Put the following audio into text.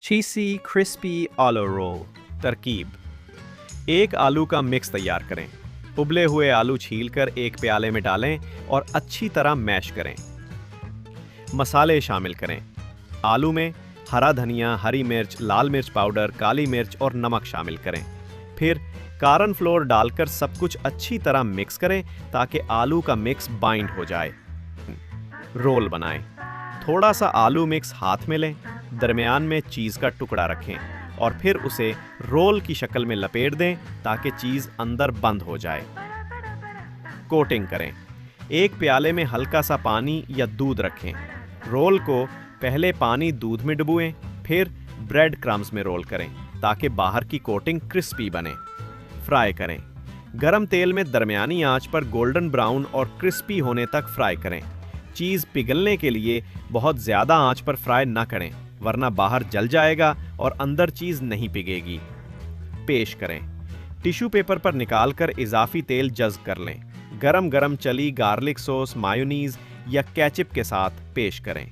Chassis crispy आलू role. तरकीब: एक आलू का मिक्स तैयार करें। उबले हुए आलू छीलकर एक प्याले में डालें और अच्छी तरह मैश करें। मसाले शामिल करें। आलू में हरा धनिया, हरी मिर्च, लाल मिर्च पाउडर, काली मिर्च और नमक शामिल करें। फिर कार्न फ्लोर डालकर सब कुछ अच्छी तरह मिक्स करें ताकि आलू का मिक्स बाइंड हो जाए। रोल बनाएं। थोड़ा सा आलू मिक्स हाथ में लें, दरमियान में चीज़ का टुकड़ा रखें और फिर उसे रोल की शक्ल में लपेट दें ताकि चीज़ अंदर बंद हो जाए। कोटिंग करें। एक प्याले में हल्का सा पानी या दूध रखें। रोल को पहले पानी दूध में डुबोएं, फिर ब्रेड क्रम्स में रोल करें ताकि बाहर की कोटिंग क्रिस्पी बने। फ्राई करें। गरम तेल में दरमियानी आंच पर गोल्डन ब्राउन और क्रिस्पी होने तक फ्राई करें। चीज़ पिघलने के लिए बहुत ज़्यादा आंच पर फ्राई ना करें, वरना बाहर जल जाएगा और अंदर चीज़ नहीं पिघेगी। पेश करें। टिश्यू पेपर पर निकालकर इजाफी तेल जज़्ब कर लें। गरम गरम चली गार्लिक सॉस, मायोनीज या केचप के साथ पेश करें।